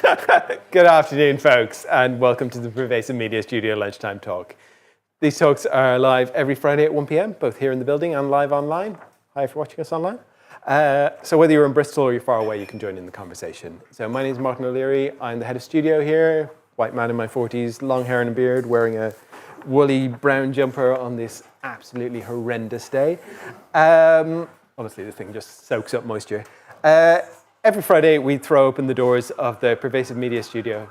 Good afternoon, folks, and welcome to the Pervasive Media Studio Lunchtime Talk. These talks are live every Friday at 1 p.m, both here in the building and live online. Hi if you're watching us online. So whether you're in Bristol or you're far away, you can join in the conversation. So my name is Martin O'Leary. I'm the head of studio here, white man in my 40s, long hair and a beard, wearing a woolly brown jumper on this absolutely horrendous day. Honestly, this thing just soaks up moisture. Every Friday, we throw open the doors of the Pervasive Media Studio.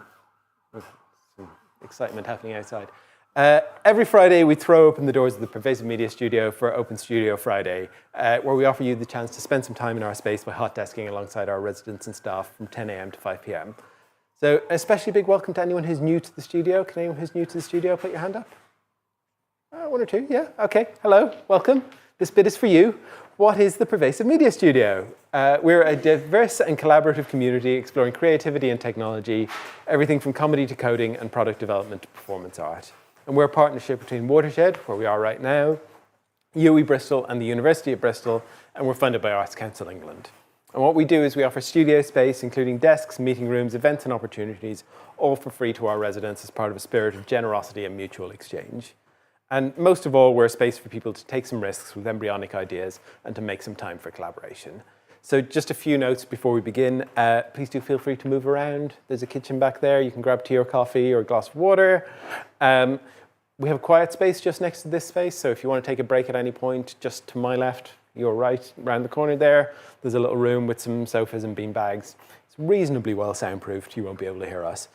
Some excitement happening outside. Every Friday, we throw open the doors of the Pervasive Media Studio for Open Studio Friday, where we offer you the chance to spend some time in our space by hot desking alongside our residents and staff from 10 a.m. to 5 p.m. So especially big welcome to anyone who's new to the studio. Can anyone who's new to the studio put your hand up? One or two, yeah, okay, hello, welcome. This bit is for you. What is the Pervasive Media Studio? We're a diverse and collaborative community exploring creativity and technology, everything from comedy to coding and product development to performance art. And we're a partnership between Watershed, where we are right now, UE Bristol and the University of Bristol, and we're funded by Arts Council England. And what we do is we offer studio space, including desks, meeting rooms, events and opportunities, all for free to our residents as part of a spirit of generosity and mutual exchange. And most of all, we're a space for people to take some risks with embryonic ideas and to make some time for collaboration. So just a few notes before we begin. Please do feel free to move around. There's a kitchen back there. You can grab tea or coffee or a glass of water. We have a quiet space just next to this space. So if you want to take a break at any point, just to my left, your right, around the corner there, there's a little room with some sofas and bean bags. It's reasonably well soundproofed. You won't be able to hear us.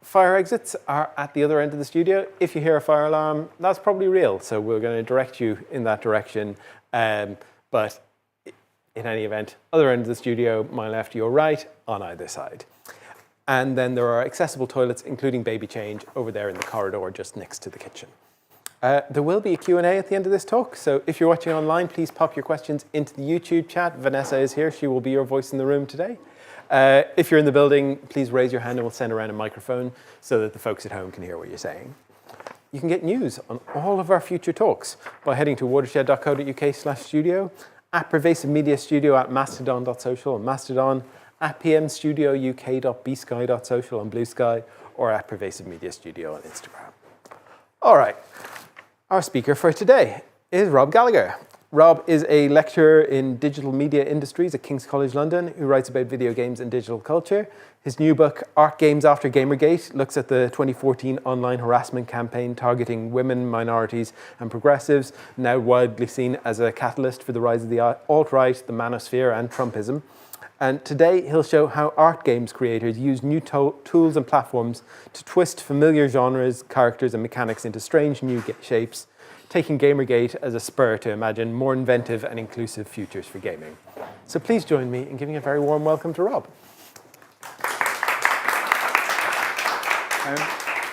Fire exits are at the other end of the studio. If you hear a fire alarm, that's probably real. So we're going to direct you in that direction. But in any event, other end of the studio, my left, your right, on either side. And then there are accessible toilets, including baby change, over there in the corridor just next to the kitchen. There will be a Q&A at the end of this talk. So if you're watching online, please pop your questions into the YouTube chat. Vanessa is here. She will be your voice in the room today. If you're in the building, please raise your hand and we'll send around a microphone so that the folks at home can hear what you're saying. You can get news on all of our future talks by heading to watershed.co.uk/studio, at Pervasive Media Studio at mastodon.social on Mastodon, at pmstudiouk.bsky.social on Blue Sky, or at Pervasive Media Studio on Instagram. All right, our speaker for today is Rob Gallagher. Rob is a lecturer in digital media industries at King's College London who writes about video games and digital culture. His new book, Artgames after Gamergate, looks at the 2014 online harassment campaign targeting women, minorities, and progressives, now widely seen as a catalyst for the rise of the alt-right, the manosphere, and Trumpism. And today, he'll show how Artgames creators use new tools and platforms to twist familiar genres, characters, and mechanics into strange new shapes, taking Gamergate as a spur to imagine more inventive and inclusive futures for gaming. So please join me in giving a very warm welcome to Rob.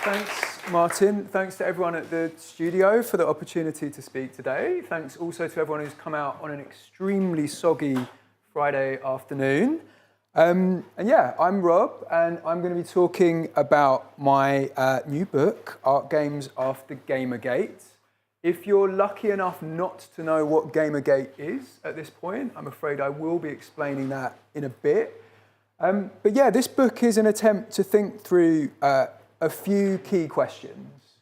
Thanks, Martin. Thanks to everyone at the studio for the opportunity to speak today. Thanks also to everyone who's come out on an extremely soggy Friday afternoon. And yeah, I'm Rob, and I'm going to be talking about my new book, Artgames after Gamergate. If you're lucky enough not to know what Gamergate is at this point, I'm afraid I will be explaining that in a bit. But yeah, this book is an attempt to think through a few key questions.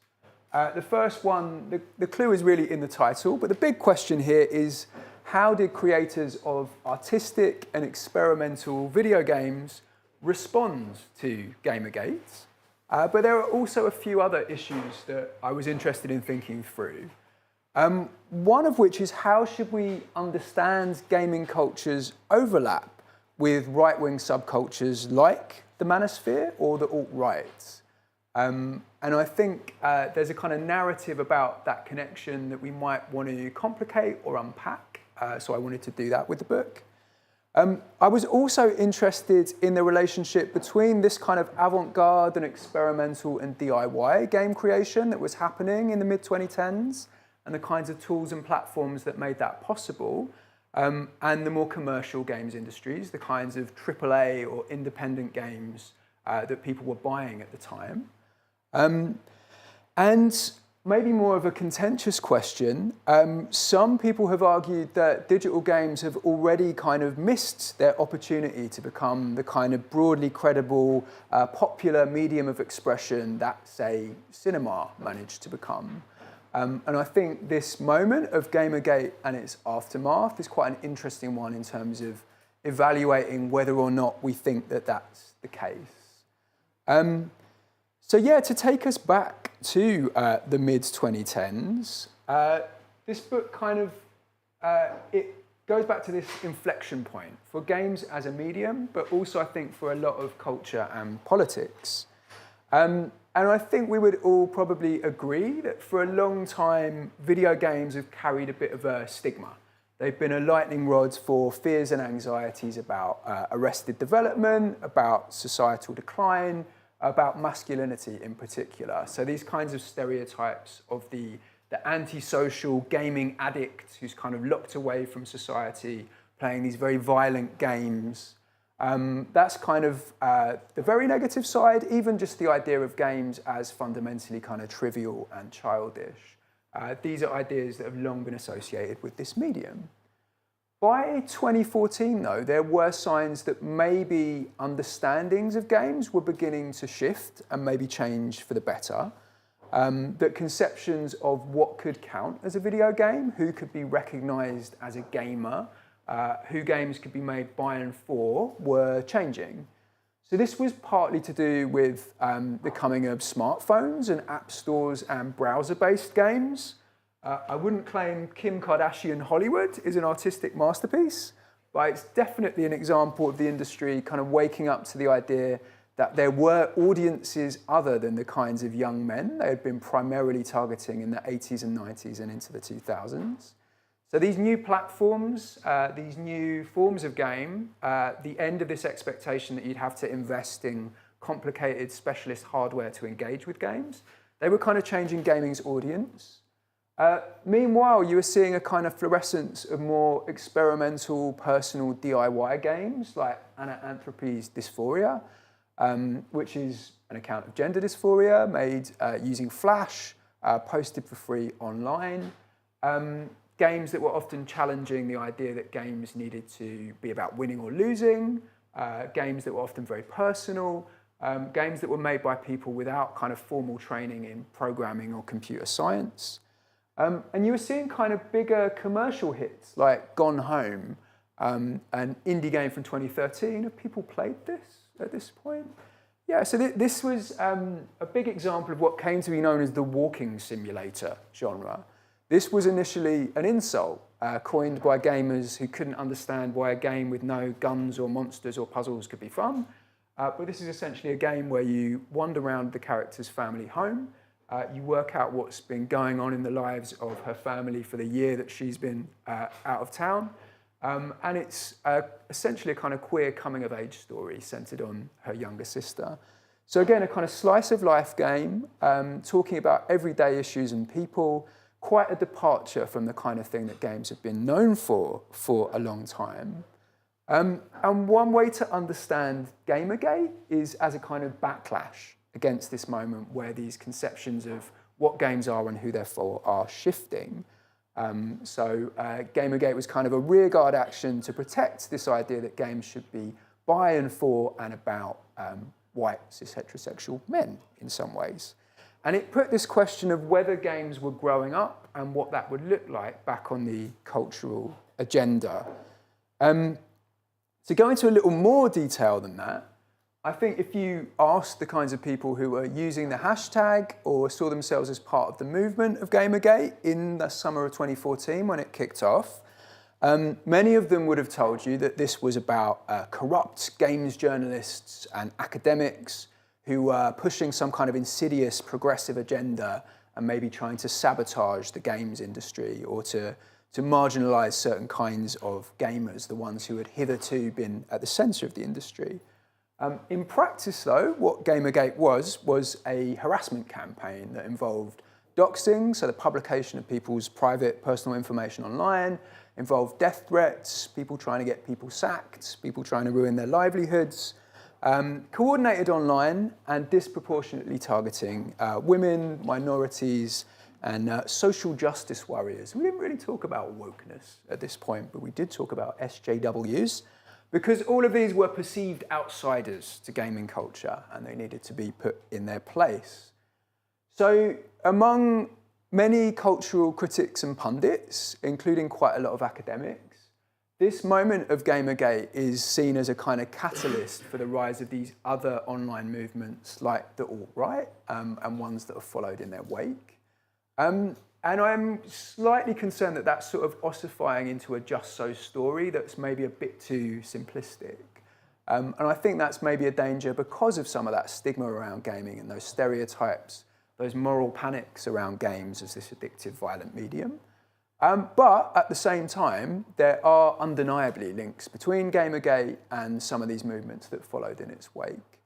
The first one, the clue is really in the title, but the big question here is, how did creators of artistic and experimental video games respond to Gamergate? But there are also a few other issues that I was interested in thinking through. One of which is, how should we understand gaming culture's overlap with right-wing subcultures like the manosphere or the alt-right? And I think there's a kind of narrative about that connection that we might want to complicate or unpack. So I wanted to do that with the book. I was also interested in the relationship between this kind of avant-garde and experimental and DIY game creation that was happening in the mid-2010s and the kinds of tools and platforms that made that possible, and the more commercial games industries, the kinds of AAA or independent games that people were buying at the time. And maybe more of a contentious question. Some people have argued that digital games have already kind of missed their opportunity to become the kind of broadly credible, popular medium of expression that, say, cinema managed to become. And I think this moment of Gamergate and its aftermath is quite an interesting one in terms of evaluating whether or not we think that that's the case. So yeah, to take us back to the mid-2010s, this book kind of, it goes back to this inflection point for games as a medium, but also I think for a lot of culture and politics. And I think we would all probably agree that for a long time, video games have carried a bit of a stigma. They've been a lightning rod for fears and anxieties about arrested development, about societal decline, about masculinity in particular. So these kinds of stereotypes of the antisocial gaming addict who's kind of locked away from society, playing these very violent games. That's kind of the very negative side, even just the idea of games as fundamentally kind of trivial and childish. These are ideas that have long been associated with this medium. By 2014, though, there were signs that maybe understandings of games were beginning to shift and maybe change for the better. That conceptions of what could count as a video game, who could be recognised as a gamer, who games could be made by and for, were changing. So this was partly to do with the coming of smartphones and app stores and browser-based games. I wouldn't claim Kim Kardashian Hollywood is an artistic masterpiece, but it's definitely an example of the industry kind of waking up to the idea that there were audiences other than the kinds of young men they had been primarily targeting in the 80s and 90s and into the 2000s. So these new platforms, these new forms of game, the end of this expectation that you'd have to invest in complicated specialist hardware to engage with games, they were kind of changing gaming's audience. Meanwhile, you were seeing a kind of fluorescence of more experimental, personal DIY games like Anna Anthropy's Dysphoria, which is an account of gender dysphoria made using Flash, posted for free online. Games that were often challenging the idea that games needed to be about winning or losing, games that were often very personal, games that were made by people without kind of formal training in programming or computer science. And you were seeing kind of bigger commercial hits like Gone Home, an indie game from 2013. Have people played this at this point? Yeah, so this was a big example of what came to be known as the walking simulator genre. This was initially an insult coined by gamers who couldn't understand why a game with no guns or monsters or puzzles could be fun. But this is essentially a game where you wander around the character's family home. You work out what's been going on in the lives of her family for the year that she's been out of town. And it's essentially a kind of queer coming-of-age story centered on her younger sister. So again, a kind of slice-of-life game, talking about everyday issues and people, quite a departure from the kind of thing that games have been known for a long time. And one way to understand Gamergate is as a kind of backlash against this moment where these conceptions of what games are and who they're for are shifting. So Gamergate was kind of a rearguard action to protect this idea that games should be by and for and about white cis heterosexual men in some ways. And it put this question of whether games were growing up and what that would look like back on the cultural agenda. To go into a little more detail than that, I think if you asked the kinds of people who were using the hashtag or saw themselves as part of the movement of Gamergate in the summer of 2014 when it kicked off, many of them would have told you that this was about corrupt games journalists and academics who were pushing some kind of insidious progressive agenda and maybe trying to sabotage the games industry or to marginalise certain kinds of gamers, the ones who had hitherto been at the centre of the industry. In practice, though, what Gamergate was a harassment campaign that involved doxing, so the publication of people's private personal information online, involved death threats, people trying to get people sacked, people trying to ruin their livelihoods, coordinated online and disproportionately targeting women, minorities, and social justice warriors. We didn't really talk about wokeness at this point, but we did talk about SJWs, because all of these were perceived outsiders to gaming culture and they needed to be put in their place. So among many cultural critics and pundits, including quite a lot of academics, this moment of Gamergate is seen as a kind of catalyst for the rise of these other online movements like the alt-right and ones that have followed in their wake. And I'm slightly concerned that that's sort of ossifying into a just so story that's maybe a bit too simplistic. And I think that's maybe a danger because of some of that stigma around gaming and those stereotypes, those moral panics around games as this addictive, violent medium. But at the same time, there are undeniably links between Gamergate and some of these movements that followed in its wake.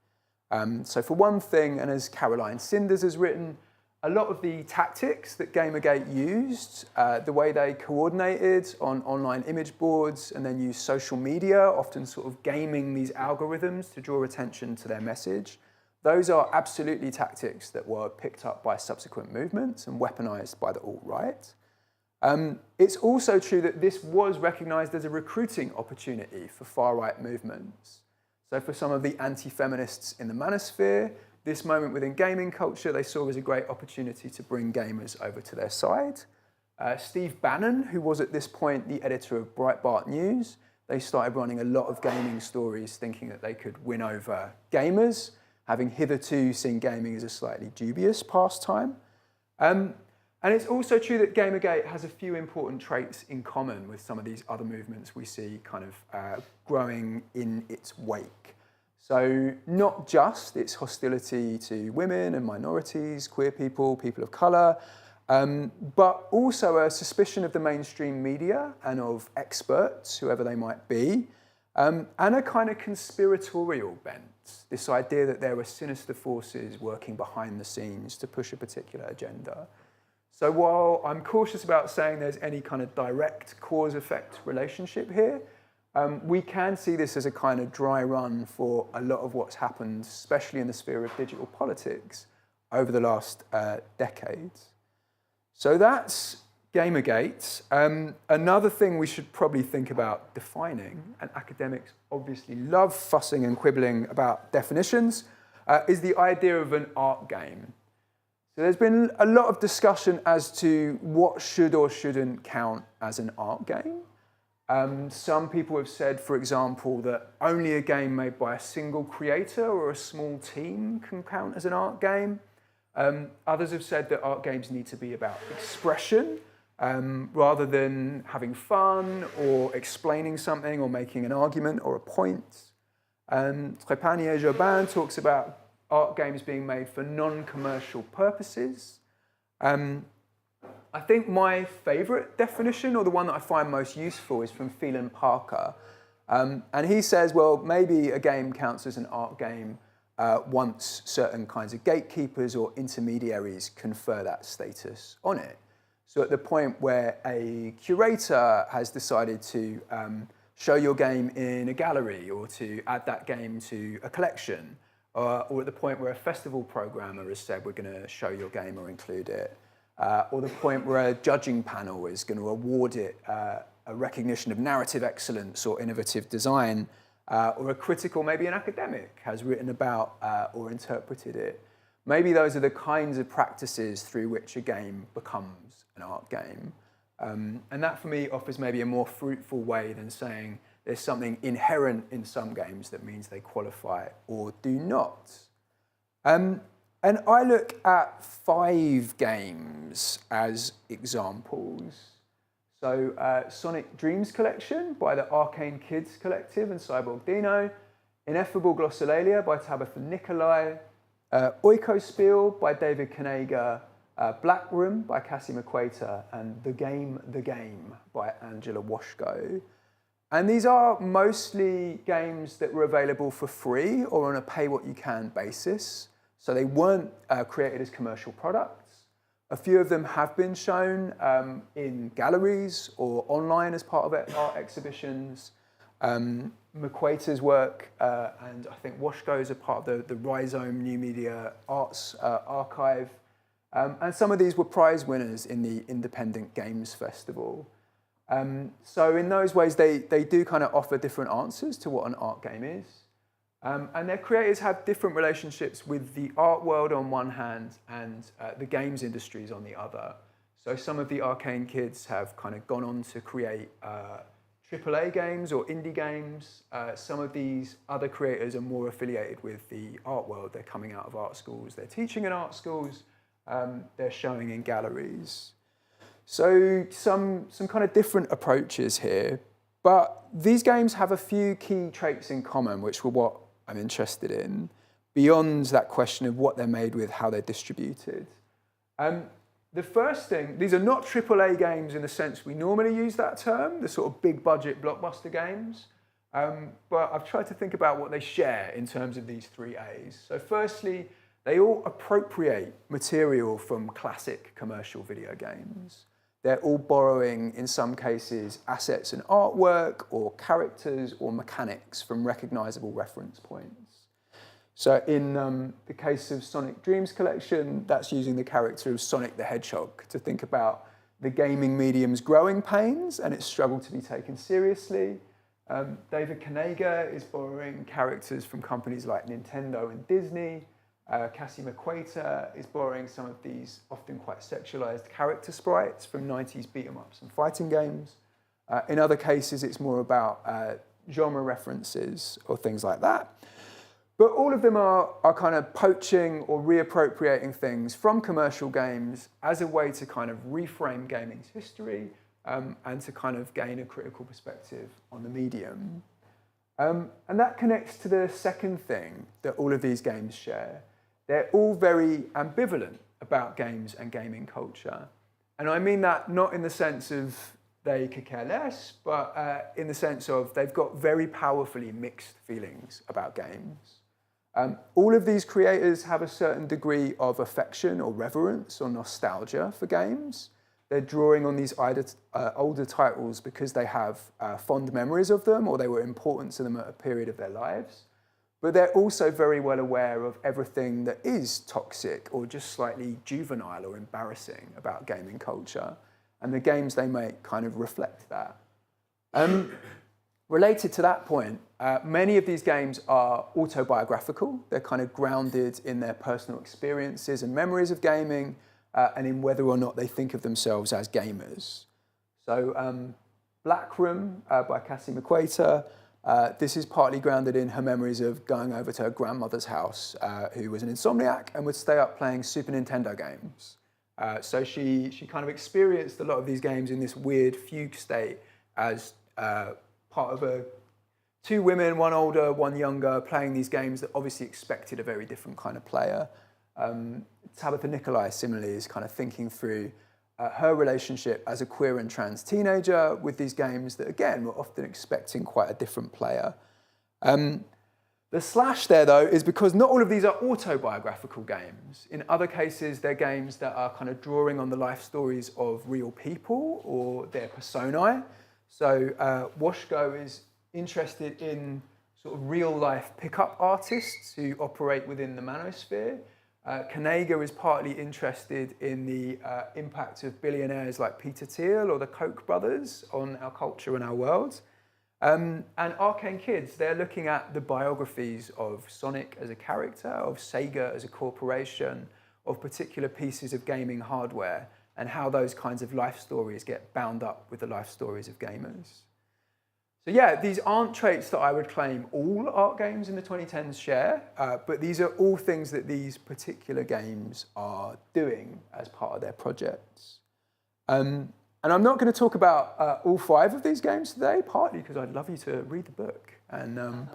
So for one thing, and as Caroline Sinders has written, a lot of the tactics that Gamergate used, the way they coordinated on online image boards and then used social media, often sort of gaming these algorithms to draw attention to their message, those are absolutely tactics that were picked up by subsequent movements and weaponized by the alt-right. It's also true that this was recognised as a recruiting opportunity for far-right movements. So for some of the anti-feminists in the manosphere, this moment within gaming culture they saw as a great opportunity to bring gamers over to their side. Steve Bannon, who was at this point the editor of Breitbart News, they started running a lot of gaming stories thinking that they could win over gamers, having hitherto seen gaming as a slightly dubious pastime. And it's also true that Gamergate has a few important traits in common with some of these other movements we see kind of growing in its wake. So not just its hostility to women and minorities, queer people, people of colour, but also a suspicion of the mainstream media and of experts, whoever they might be, and a kind of conspiratorial bent, this idea that there were sinister forces working behind the scenes to push a particular agenda. So while I'm cautious about saying there's any kind of direct cause-effect relationship here, we can see this as a kind of dry run for a lot of what's happened, especially in the sphere of digital politics, over the last decades. So that's Gamergate. Another thing we should probably think about defining, and academics obviously love fussing and quibbling about definitions, is the idea of an art game. So there's been a lot of discussion as to what should or shouldn't count as an art game. Some people have said, for example, that only a game made by a single creator or a small team can count as an art game. Others have said that art games need to be about expression rather than having fun or explaining something or making an argument or a point. Trépanier-Jobin talks about art games being made for non-commercial purposes. I think my favourite definition, or the one that I find most useful, is from Phelan Parker. And he says, well, maybe a game counts as an art game once certain kinds of gatekeepers or intermediaries confer that status on it. So at the point where a curator has decided to show your game in a gallery or to add that game to a collection, or at the point where a festival programmer has said we're going to show your game or include it, or the point where a judging panel is going to award it a recognition of narrative excellence or innovative design, or a critic or maybe an academic has written about or interpreted it. Maybe those are the kinds of practices through which a game becomes an art game. And that for me offers maybe a more fruitful way than saying there's something inherent in some games that means they qualify or do not. And I look at 5 games as examples. So Sonic Dreams Collection by the Arcane Kids Collective and Cyborg Dino, Ineffable Glossolalia by Tabitha Nicolai, Oikospiel by David Kanega, Black Room by Cassie McQuater, and The Game by Angela Washko. And these are mostly games that were available for free or on a pay-what-you-can basis. So they weren't created as commercial products. A few of them have been shown in galleries or online as part of art exhibitions. McQuater's work and I think Washko's are part of the Rhizome New Media Arts Archive. And some of these were prize winners in the Independent Games Festival. So in those ways, they do kind of offer different answers to what an art game is. And their creators have different relationships with the art world on one hand and the games industries on the other. So some of the Arcane kids have kind of gone on to create AAA games or indie games. Some of these other creators are more affiliated with the art world. They're coming out of art schools, they're teaching in art schools, they're showing in galleries. So some kind of different approaches here, but these games have a few key traits in common, which were what I'm interested in, beyond that question of what they're made with, how they're distributed. The first thing, these are not AAA games in the sense we normally use that term, the sort of big budget blockbuster games, but I've tried to think about what they share in terms of these three A's. So firstly, they all appropriate material from classic commercial video games. They're all borrowing, in some cases, assets and artwork or characters or mechanics from recognizable reference points. So in the case of Sonic Dreams Collection, that's using the character of Sonic the Hedgehog to think about the gaming medium's growing pains and its struggle to be taken seriously. David Kanega is borrowing characters from companies like Nintendo and Disney. Cassie McQuater is borrowing some of these often quite sexualized character sprites from 90s beat-em-ups and fighting games. In other cases, it's more about genre references or things like that. But all of them are kind of poaching or reappropriating things from commercial games as a way to kind of reframe gaming's history and to kind of gain a critical perspective on the medium. And that connects to the second thing that all of these games share. They're all very ambivalent about games and gaming culture. And I mean that not in the sense of they could care less, but in the sense of they've got very powerfully mixed feelings about games. All of these creators have a certain degree of affection or reverence or nostalgia for games. They're drawing on these older titles because they have fond memories of them or they were important to them at a period of their lives. But they're also very well aware of everything that is toxic or just slightly juvenile or embarrassing about gaming culture. And the games they make kind of reflect that. Related to that point, many of these games are autobiographical. They're kind of grounded in their personal experiences and memories of gaming and in whether or not they think of themselves as gamers. So Black Room by Cassie McQuater, this is partly grounded in her memories of going over to her grandmother's house, who was an insomniac and would stay up playing Super Nintendo games. So she kind of experienced a lot of these games in this weird fugue state as part of two women, one older, one younger, playing these games that obviously expected a very different kind of player. Tabitha Nicolai, similarly, is kind of thinking through her relationship as a queer and trans teenager with these games that, again, were often expecting quite a different player. The slash there, though, is because not all of these are autobiographical games. In other cases, they're games that are kind of drawing on the life stories of real people or their personae. So Washko is interested in sort of real-life pickup artists who operate within the manosphere. Kanega is partly interested in the impact of billionaires like Peter Thiel or the Koch brothers on our culture and our world. And Arcane Kids, they're looking at the biographies of Sonic as a character, of Sega as a corporation, of particular pieces of gaming hardware, and how those kinds of life stories get bound up with the life stories of gamers. So yeah, these aren't traits that I would claim all art games in the 2010s share, but these are all things that these particular games are doing as part of their projects. And I'm not going to talk about all 5 of these games today, partly because I'd love you to read the book and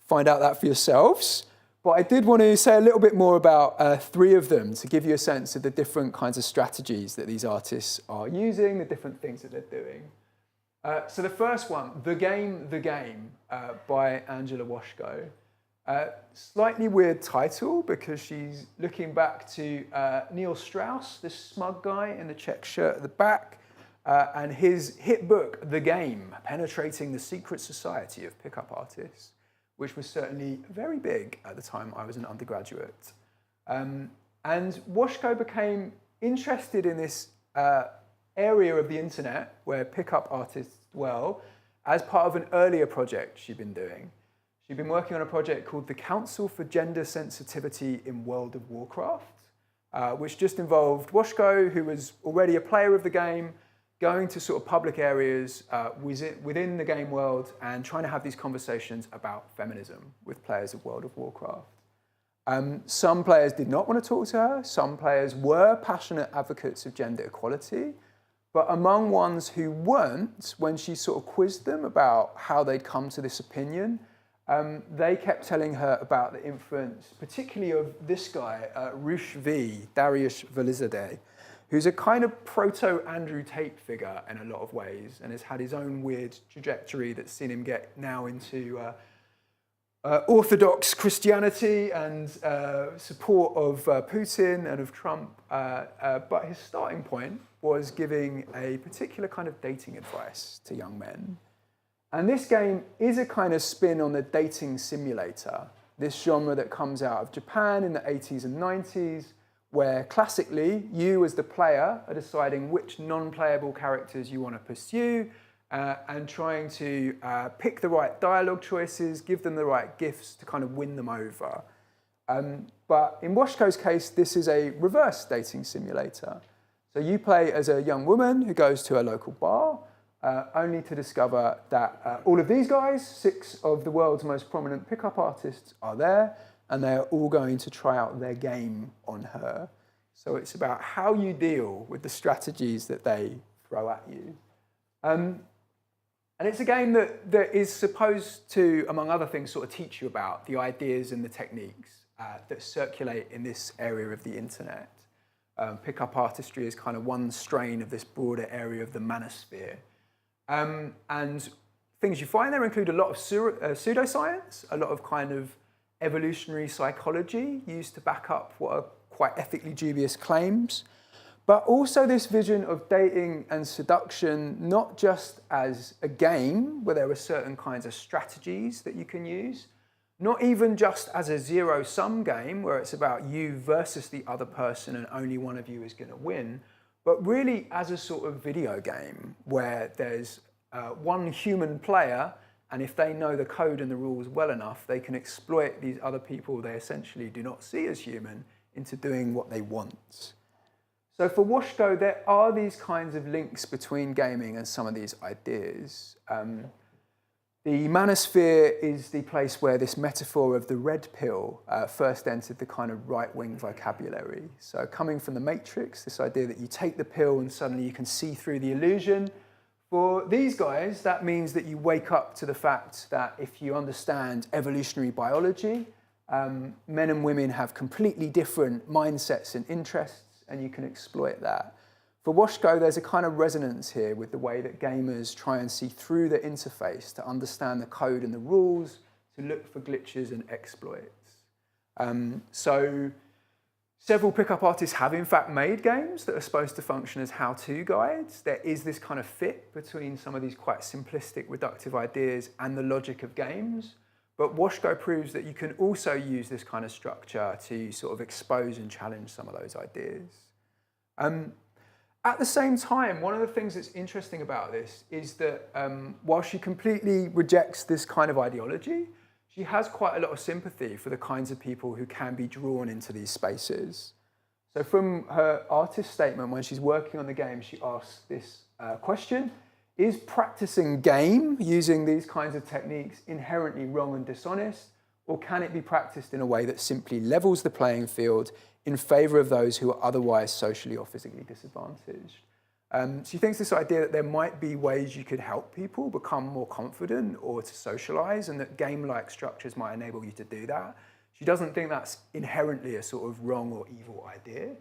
find out that for yourselves. But I did want to say a little bit more about 3 of them to give you a sense of the different kinds of strategies that these artists are using, the different things that they're doing. So the first one, The Game by Angela Washko. Slightly weird title because she's looking back to Neil Strauss, this smug guy in the check shirt at the back, and his hit book, The Game, Penetrating the Secret Society of Pickup Artists, which was certainly very big at the time I was an undergraduate. And And Washko became interested in this area of the internet where pickup artists dwell as part of an earlier project she'd been doing. She'd been working on a project called the Council for Gender Sensitivity in World of Warcraft, which just involved Washko, who was already a player of the game, going to sort of public areas within the game world and trying to have these conversations about feminism with players of World of Warcraft. Some players did not want to talk to her. Some players were passionate advocates of gender equality. But among ones who weren't, when she sort of quizzed them about how they'd come to this opinion, they kept telling her about the influence, particularly of this guy, Rush V, Dariush Velizadeh, who's a kind of proto-Andrew Tate figure in a lot of ways and has had his own weird trajectory that's seen him get now into Orthodox Christianity and support of Putin and of Trump. But his starting point was giving a particular kind of dating advice to young men. And this game is a kind of spin on the dating simulator, this genre that comes out of Japan in the 80s and 90s, where classically you as the player are deciding which non-playable characters you want to pursue and trying to pick the right dialogue choices, give them the right gifts to kind of win them over. But in Washko's case, this is a reverse dating simulator. So you play as a young woman who goes to a local bar, only to discover that all of these guys, 6 of the world's most prominent pickup artists, are there, and they're all going to try out their game on her. So it's about how you deal with the strategies that they throw at you. And it's a game that is supposed to, among other things, sort of teach you about the ideas and the techniques that circulate in this area of the internet. Pickup artistry is kind of one strain of this broader area of the manosphere. And things you find there include a lot of pseudoscience, a lot of kind of evolutionary psychology used to back up what are quite ethically dubious claims, but also this vision of dating and seduction, not just as a game where there are certain kinds of strategies that you can use, not even just as a zero-sum game where it's about you versus the other person and only one of you is going to win, but really as a sort of video game where there's one human player, and if they know the code and the rules well enough, they can exploit these other people they essentially do not see as human into doing what they want. So for Washko, there are these kinds of links between gaming and some of these ideas. The manosphere is the place where this metaphor of the red pill first entered the kind of right-wing vocabulary. So coming from the Matrix, this idea that you take the pill and suddenly you can see through the illusion. For these guys, that means that you wake up to the fact that if you understand evolutionary biology, men and women have completely different mindsets and interests, and you can exploit that. For Washko, there's a kind of resonance here with the way that gamers try and see through the interface to understand the code and the rules, to look for glitches and exploits. So several pickup artists have in fact made games that are supposed to function as how-to guides. There is this kind of fit between some of these quite simplistic, reductive ideas and the logic of games. But Washko proves that you can also use this kind of structure to sort of expose and challenge some of those ideas. At the same time, one of the things that's interesting about this is that while she completely rejects this kind of ideology, she has quite a lot of sympathy for the kinds of people who can be drawn into these spaces. So from her artist statement, when she's working on the game, she asks this question: is practicing game using these kinds of techniques inherently wrong and dishonest, or can it be practiced in a way that simply levels the playing field in favour of those who are otherwise socially or physically disadvantaged? She thinks this idea that there might be ways you could help people become more confident or to socialise, and that game-like structures might enable you to do that. She doesn't think that's inherently a sort of wrong or evil idea.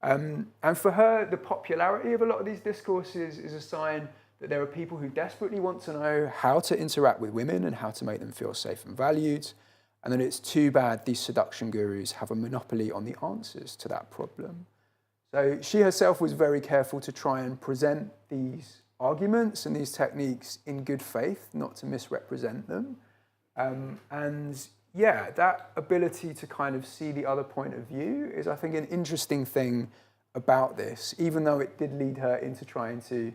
And for her, the popularity of a lot of these discourses is a sign that there are people who desperately want to know how to interact with women and how to make them feel safe and valued, and that it's too bad these seduction gurus have a monopoly on the answers to that problem. So she herself was very careful to try and present these arguments and these techniques in good faith, not to misrepresent them. And yeah, that ability to kind of see the other point of view is, I think, an interesting thing about this, even though it did lead her into trying to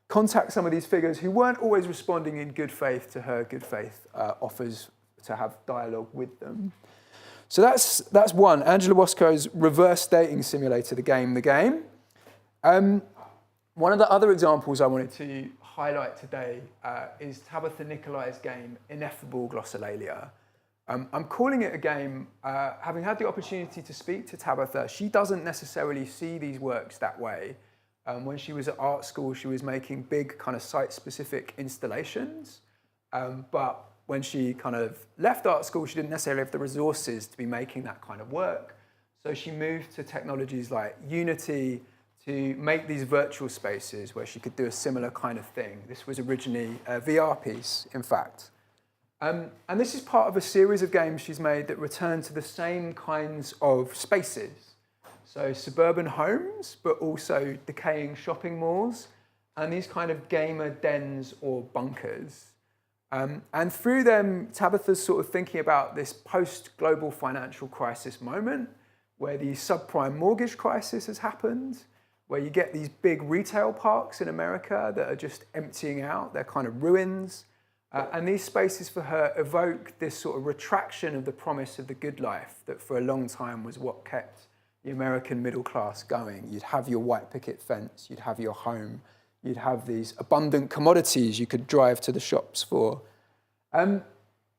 contact some of these figures who weren't always responding in good faith to her good faith offers to have dialogue with them. So that's one, Angela Wasco's reverse dating simulator, The Game. One of the other examples I wanted to highlight today is Tabitha Nicolai's game, Ineffable Glossolalia. I'm calling it a game, having had the opportunity to speak to Tabitha, she doesn't necessarily see these works that way. When she was at art school, she was making big kind of site-specific installations, but when she kind of left art school, she didn't necessarily have the resources to be making that kind of work. So she moved to technologies like Unity to make these virtual spaces where she could do a similar kind of thing. This was originally a VR piece, in fact. And this is part of a series of games she's made that return to the same kinds of spaces. So suburban homes, but also decaying shopping malls, and these kind of gamer dens or bunkers. And through them, Tabitha's sort of thinking about this post-global financial crisis moment, where the subprime mortgage crisis has happened, where you get these big retail parks in America that are just emptying out, they're kind of ruins. And these spaces for her evoke this sort of retraction of the promise of the good life that for a long time was what kept the American middle class going. You'd have your white picket fence, you'd have your home, you'd have these abundant commodities you could drive to the shops for. And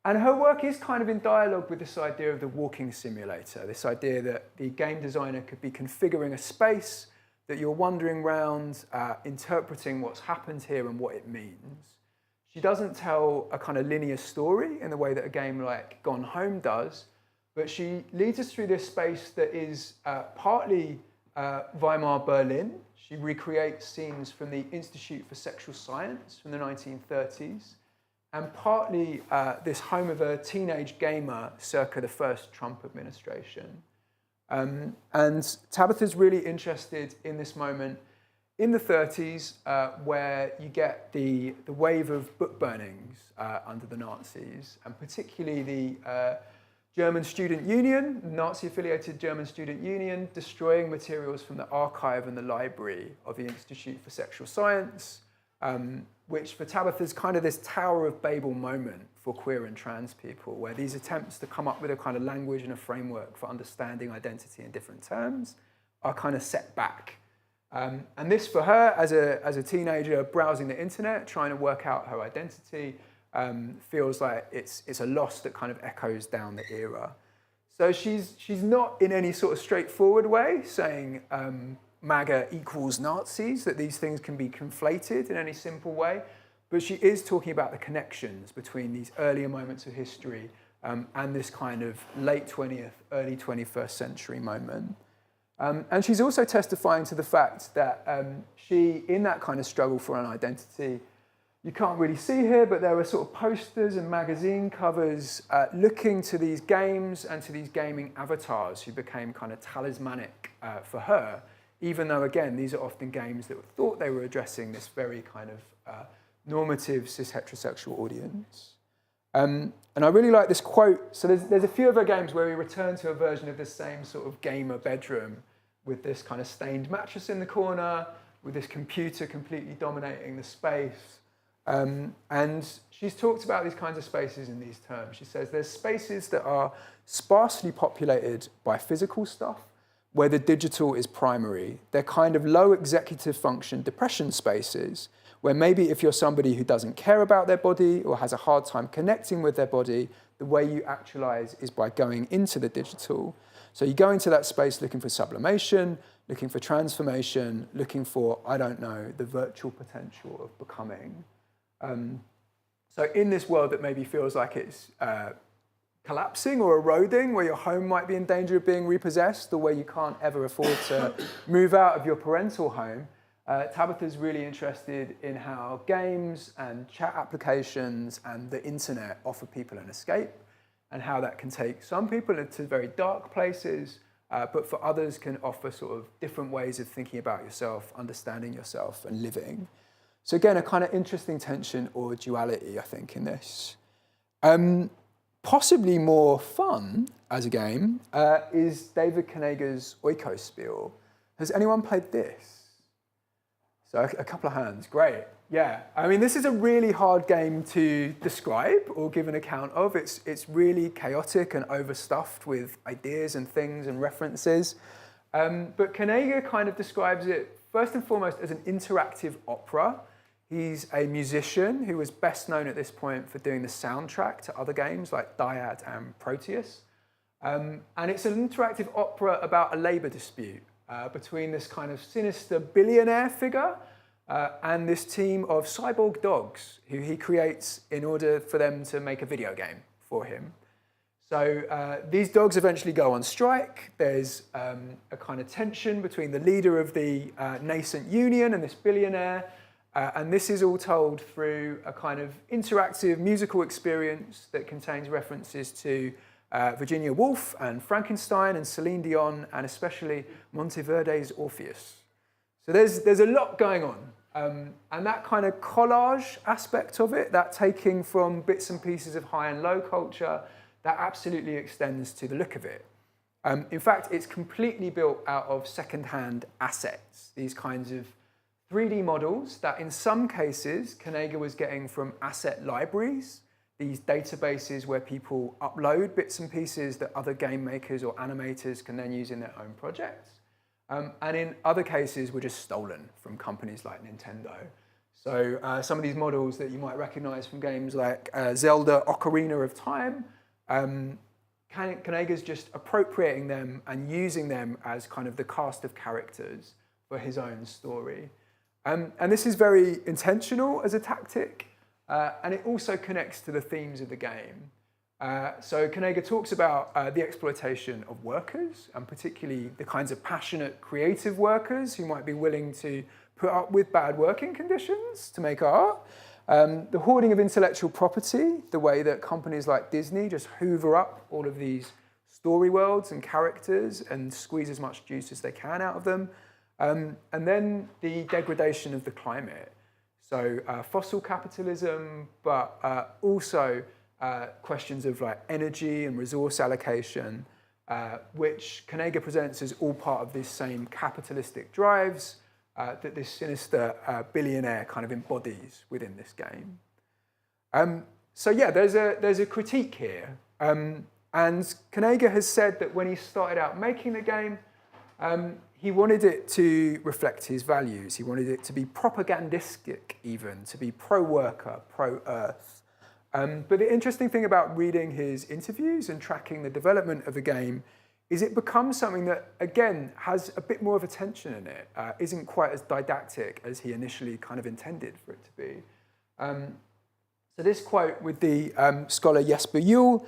her work is kind of in dialogue with this idea of the walking simulator, this idea that the game designer could be configuring a space that you're wandering around, interpreting what's happened here and what it means. She doesn't tell a kind of linear story in the way that a game like Gone Home does, but she leads us through this space that is partly Weimar Berlin. She recreates scenes from the Institute for Sexual Science from the 1930s, and partly this home of a teenage gamer circa the first Trump administration. And Tabitha's really interested in this moment in the 30s, where you get the wave of book burnings under the Nazis, and particularly the German Student Union, Nazi-affiliated German Student Union, destroying materials from the archive and the library of the Institute for Sexual Science, which for Tabitha is kind of this Tower of Babel moment for queer and trans people, where these attempts to come up with a kind of language and a framework for understanding identity in different terms are kind of set back. And this for her, as a teenager browsing the internet, trying to work out her identity, feels like it's a loss that kind of echoes down the era. So she's not in any sort of straightforward way saying MAGA equals Nazis, that these things can be conflated in any simple way, but she is talking about the connections between these earlier moments of history and this kind of late 20th, early 21st century moment. And she's also testifying to the fact that she, in that kind of struggle for an identity, you can't really see here, but there are sort of posters and magazine covers looking to these games and to these gaming avatars who became kind of talismanic for her, even though, again, these are often games that thought they were addressing this very kind of normative cis-heterosexual audience. And I really like this quote. So there's a few of her games where we return to a version of this same sort of gamer bedroom with this kind of stained mattress in the corner, with this computer completely dominating the space. And she's talked about these kinds of spaces in these terms. She says there's spaces that are sparsely populated by physical stuff, where the digital is primary. They're kind of low executive function depression spaces, where maybe if you're somebody who doesn't care about their body or has a hard time connecting with their body, the way you actualize is by going into the digital. So you go into that space looking for sublimation, looking for transformation, looking for, I don't know, the virtual potential of becoming. So in this world that maybe feels like it's collapsing or eroding, where your home might be in danger of being repossessed, or where you can't ever afford to move out of your parental home, Tabitha's really interested in how games and chat applications and the internet offer people an escape, and how that can take some people into very dark places, but for others can offer sort of different ways of thinking about yourself, understanding yourself, and living. So again, a kind of interesting tension or duality, I think, in this. possibly more fun as a game is David Kanegur's Oikospiel. Has anyone played this? So a couple of hands, great. Yeah, I mean, this is a really hard game to describe or give an account of. It's really chaotic and overstuffed with ideas and things and references. But Kanegur kind of describes it first and foremost as an interactive opera. He's a musician who was best known at this point for doing the soundtrack to other games like Dyad and Proteus. And it's an interactive opera about a labour dispute between this kind of sinister billionaire figure and this team of cyborg dogs who he creates in order for them to make a video game for him. So these dogs eventually go on strike. There's a kind of tension between the leader of the nascent union and this billionaire. And this is all told through a kind of interactive musical experience that contains references to Virginia Woolf and Frankenstein and Celine Dion and especially Monteverde's Orpheus. So there's a lot going on. And that kind of collage aspect of it, that taking from bits and pieces of high and low culture, that absolutely extends to the look of it. In fact, it's completely built out of second-hand assets, these kinds of 3D models that in some cases Kanegur was getting from asset libraries, these databases where people upload bits and pieces that other game makers or animators can then use in their own projects. And in other cases were just stolen from companies like Nintendo. So some of these models that you might recognize from games like Zelda Ocarina of Time, Kanegur's just appropriating them and using them as kind of the cast of characters for his own story. And this is very intentional as a tactic, and it also connects to the themes of the game. So Kanegur talks about the exploitation of workers, and particularly the kinds of passionate, creative workers who might be willing to put up with bad working conditions to make art. The hoarding of intellectual property, the way that companies like Disney just hoover up all of these story worlds and characters and squeeze as much juice as they can out of them. And then the degradation of the climate. So fossil capitalism, but also questions of like energy and resource allocation, which Kanegur presents as all part of this same capitalistic drives that this sinister billionaire kind of embodies within this game. So yeah, there's a critique here. And Kanegur has said that when he started out making the game, he wanted it to reflect his values. He wanted it to be propagandistic even, to be pro-worker, pro-earth. But the interesting thing about reading his interviews and tracking the development of the game is it becomes something that, again, has a bit more of a tension in it, isn't quite as didactic as he initially kind of intended for it to be. So this quote with the scholar Jesper Juhl,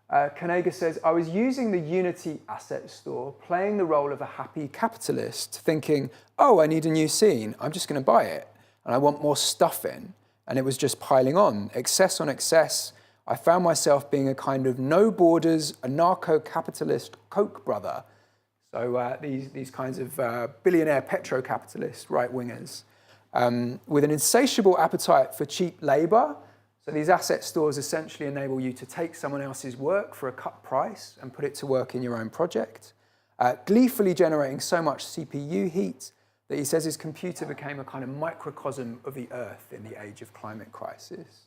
Kanegur says, I was using the Unity asset store, playing the role of a happy capitalist, thinking, oh, I need a new scene. I'm just going to buy it. And I want more stuff in. And it was just piling on, excess on excess. I found myself being a kind of no borders, anarcho-capitalist Koch brother. So these kinds of billionaire petro-capitalist right-wingers with an insatiable appetite for cheap labor. So these asset stores essentially enable you to take someone else's work for a cut price and put it to work in your own project, gleefully generating so much CPU heat that he says his computer became a kind of microcosm of the Earth in the age of climate crisis.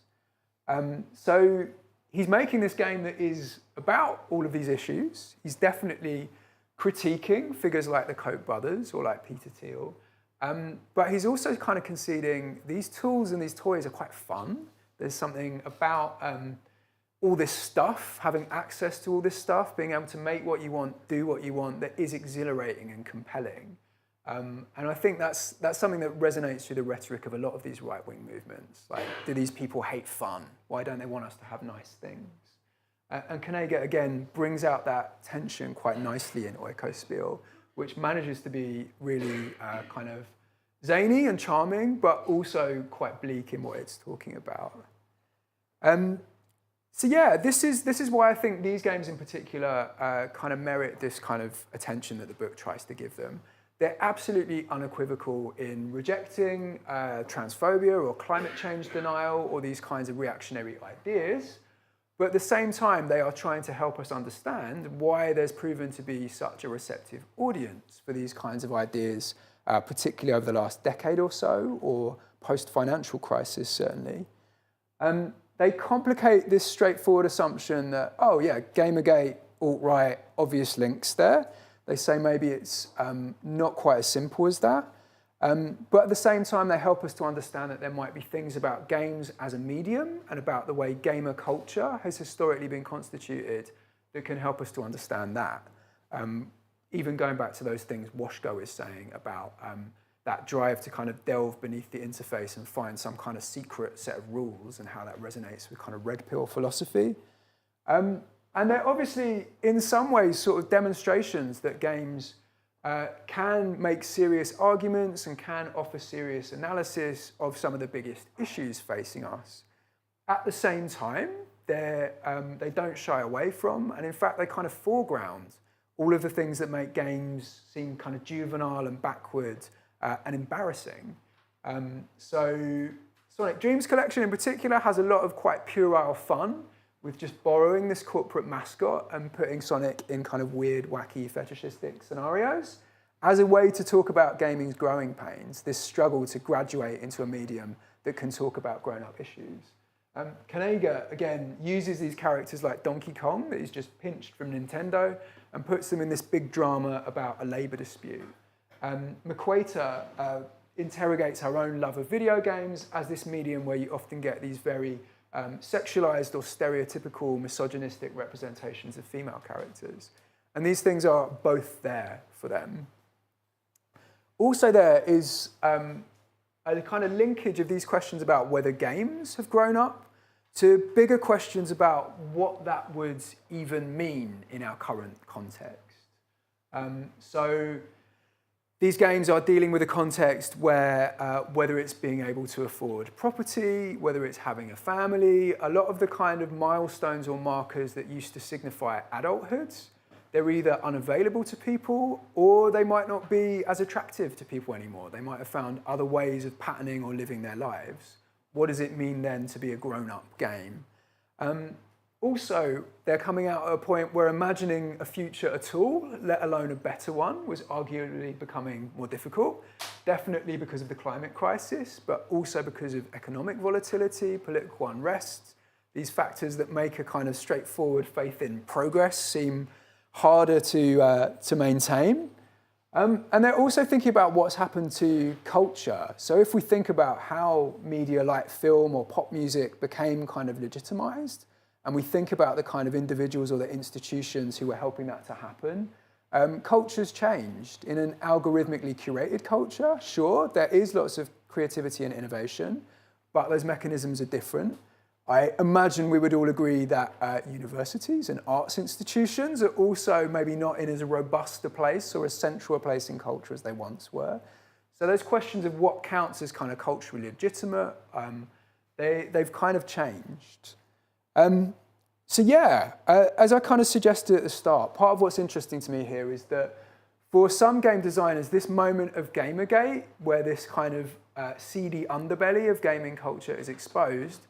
So he's making this game that is about all of these issues. He's definitely critiquing figures like the Koch brothers or like Peter Thiel, but he's also kind of conceding these tools and these toys are quite fun. There's something about all this stuff, having access to all this stuff, being able to make what you want, do what you want, that is exhilarating and compelling. And I think that's something that resonates through the rhetoric of a lot of these right-wing movements. Like, do these people hate fun? Why don't they want us to have nice things? And Kanegur, again, brings out that tension quite nicely in Oikospiel, which manages to be really kind of zany and charming, but also quite bleak in what it's talking about. So yeah, this is why I think these games in particular kind of merit this kind of attention that the book tries to give them. They're absolutely unequivocal in rejecting transphobia or climate change denial or these kinds of reactionary ideas, But at the same time, they are trying to help us understand why there's proven to be such a receptive audience for these kinds of ideas, particularly over the last decade or so, or post-financial crisis, certainly. They complicate this straightforward assumption that, oh yeah, Gamergate, alt-right, obvious links there. They say maybe it's not quite as simple as that. But at the same time, they help us to understand that there might be things about games as a medium and about the way gamer culture has historically been constituted that can help us to understand that. Even going back to those things Washko is saying about that drive to kind of delve beneath the interface and find some kind of secret set of rules and how that resonates with kind of red pill philosophy. And they're obviously, in some ways, sort of demonstrations that games can make serious arguments and can offer serious analysis of some of the biggest issues facing us. At the same time, they don't shy away from, and in fact, they kind of foreground all of the things that make games seem kind of juvenile and backward and embarrassing. So Sonic Dreams Collection in particular has a lot of quite puerile fun with just borrowing this corporate mascot and putting Sonic in kind of weird, wacky, fetishistic scenarios as a way to talk about gaming's growing pains, this struggle to graduate into a medium that can talk about grown-up issues. Kanega, again, uses these characters like Donkey Kong that he's just pinched from Nintendo and puts them in this big drama about a labour dispute. McQuater interrogates her own love of video games as this medium where you often get these very sexualized or stereotypical misogynistic representations of female characters. And these things are both there for them. Also there is a kind of linkage of these questions about whether games have grown up to bigger questions about what that would even mean in our current context. So these games are dealing with a context where whether it's being able to afford property, whether it's having a family, a lot of the kind of milestones or markers that used to signify adulthood, they're either unavailable to people or they might not be as attractive to people anymore. They might have found other ways of patterning or living their lives. What does it mean then to be a grown-up game? Also, they're coming out at a point where imagining a future at all, let alone a better one, was arguably becoming more difficult, definitely because of the climate crisis, but also because of economic volatility, political unrest, these factors that make a kind of straightforward faith in progress seem harder to maintain. And they're also thinking about what's happened to culture. So if we think about how media like film or pop music became kind of legitimized, and we think about the kind of individuals or the institutions who were helping that to happen, culture's changed. In an algorithmically curated culture, sure, there is lots of creativity and innovation, but those mechanisms are different. I imagine we would all agree that universities and arts institutions are also maybe not in as robust a place or as central a place in culture as they once were. So those questions of what counts as kind of culturally legitimate, they've kind of changed. So yeah, as I kind of suggested at the start, part of what's interesting to me here is that for some game designers, this moment of Gamergate, where this kind of seedy underbelly of gaming culture is exposed,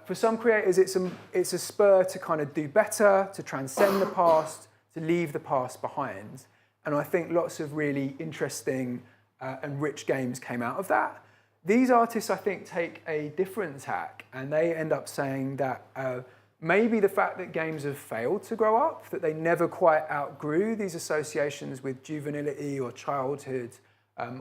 for some creators, it's a spur to kind of do better, to transcend the past, to leave the past behind. And I think lots of really interesting and rich games came out of that. These artists, I think, take a different tack, and they end up saying that maybe the fact that games have failed to grow up, that they never quite outgrew these associations with juvenility or childhood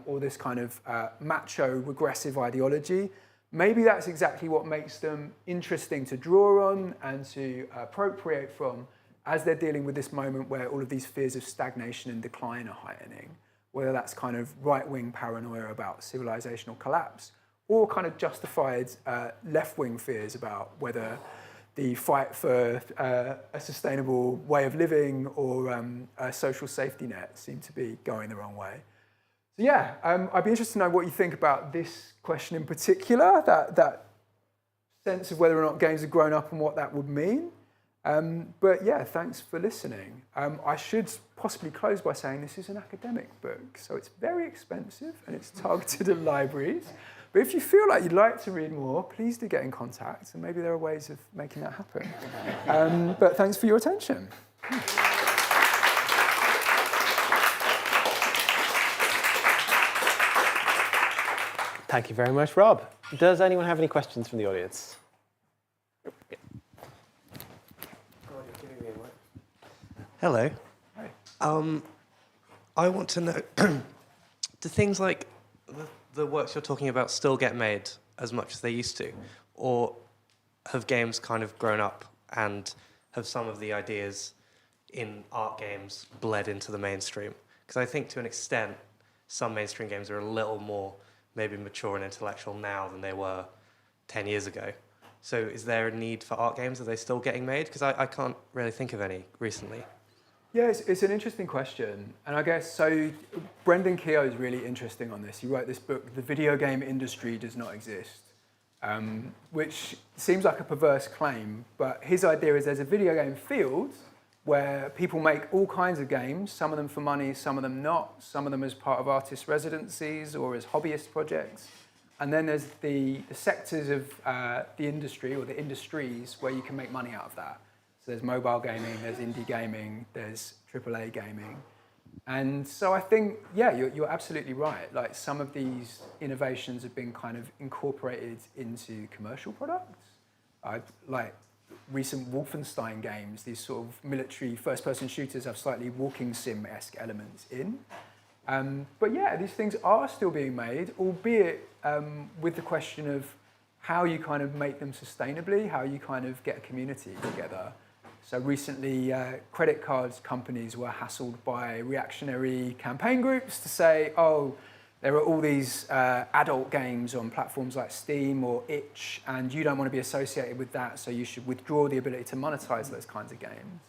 or this kind of macho regressive ideology, maybe that's exactly what makes them interesting to draw on and to appropriate from as they're dealing with this moment where all of these fears of stagnation and decline are heightening, whether that's kind of right-wing paranoia about civilizational collapse or kind of justified left-wing fears about whether the fight for a sustainable way of living or a social safety net seem to be going the wrong way. So yeah, I'd be interested to know what you think about this question in particular, that sense of whether or not games have grown up and what that would mean. But yeah, thanks for listening. I should possibly close by saying this is an academic book, so it's very expensive and it's targeted at libraries. But if you feel like you'd like to read more, please do get in contact, and maybe there are ways of making that happen. But thanks for your attention. Thank you very much, Rob. Does anyone have any questions from the audience? Hello. Hi. I want to know, do things like the works you're talking about still get made as much as they used to? Or have games kind of grown up and have some of the ideas in art games bled into the mainstream? Because I think to an extent, some mainstream games are a little more maybe mature and intellectual now than they were 10 years ago. So is there a need for art games? Are they still getting made? Because I can't really think of any recently. Yeah, it's an interesting question. And I guess, so Brendan Keogh is really interesting on this. He wrote this book, The Video Game Industry Does Not Exist, which seems like a perverse claim, but his idea is there's a video game field where people make all kinds of games, some of them for money, some of them not, some of them as part of artist residencies or as hobbyist projects. And then there's the sectors of the industry or the industries where you can make money out of that. So there's mobile gaming, there's indie gaming, there's AAA gaming. And so I think, yeah, you're absolutely right. Like some of these innovations have been kind of incorporated into commercial products. Like recent Wolfenstein games, these sort of military first-person shooters have slightly walking sim-esque elements in. But yeah, these things are still being made, albeit with the question of how you kind of make them sustainably, how you kind of get a community together. So recently, credit cards companies were hassled by reactionary campaign groups to say, oh, there are all these adult games on platforms like Steam or Itch, and you don't want to be associated with that, so you should withdraw the ability to monetize those kinds of games.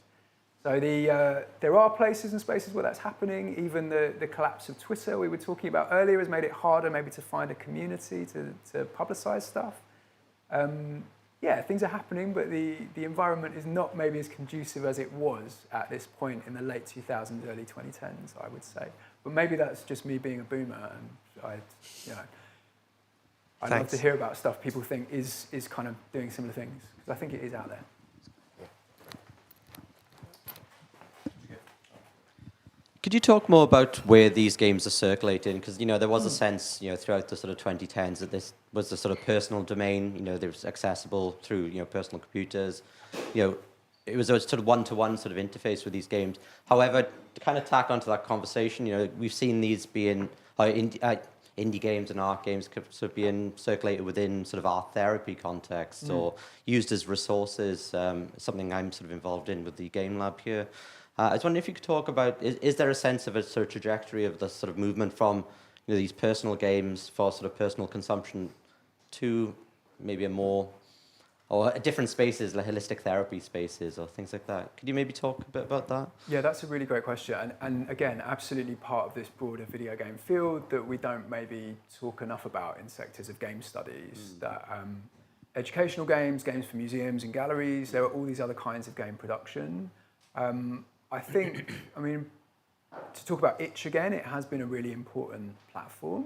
So there are places and spaces where that's happening. Even the collapse of Twitter we were talking about earlier has made it harder maybe to find a community to publicize stuff. Yeah, things are happening, but the environment is not maybe as conducive as it was at this point in the late 2000s, early 2010s, I would say. But maybe that's just me being a boomer, and I'd love to hear about stuff people think is kind of doing similar things, because I think it is out there. Could you talk more about where these games are circulating? Because there was a sense, throughout the sort of 2010s that this was the sort of personal domain. They was accessible through personal computers. It was a sort of one-to-one sort of interface with these games. However, to kind of tack onto that conversation, we've seen these being indie games and art games sort of being circulated within sort of art therapy contexts or used as resources. Something I'm sort of involved in with the Game Lab here. I was wondering if you could talk about, is there a sense of a sort of trajectory of the sort of movement from these personal games for sort of personal consumption to maybe a different spaces, like holistic therapy spaces or things like that? Could you maybe talk a bit about that? Yeah, that's a really great question. And again, absolutely part of this broader video game field that we don't maybe talk enough about in sectors of game studies. That educational games, games for museums and galleries, there are all these other kinds of game production. I think, to talk about Itch again, it has been a really important platform,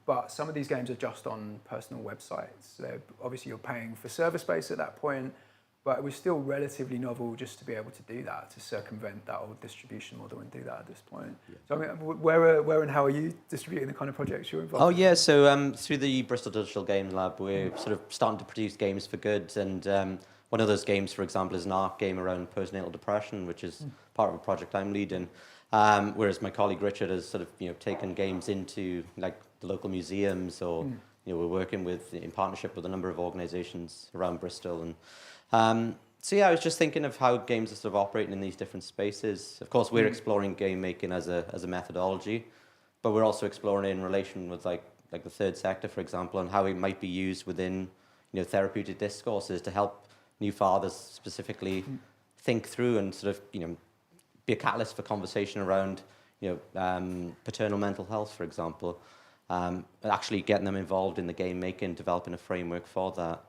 but some of these games are just on personal websites. Obviously, you're paying for server space at that point, but it was still relatively novel just to be able to do that, to circumvent that old distribution model and do that at this point. Yeah. So, where and how are you distributing the kind of projects you're involved in? Oh, yeah, so through the Bristol Digital Game Lab, we're sort of starting to produce games for good, and one of those games, for example, is an art game around postnatal depression, which is part of a project I'm leading. Whereas my colleague Richard has sort of taken games into like the local museums, or we're working in partnership with a number of organisations around Bristol. And so yeah, I was just thinking of how games are sort of operating in these different spaces. Of course, we're exploring game making as a methodology, but we're also exploring it in relation with like the third sector, for example, and how it might be used within therapeutic discourses to help new fathers specifically think through and sort of be a catalyst for conversation around paternal mental health, for example, actually getting them involved in the game making, developing a framework for that,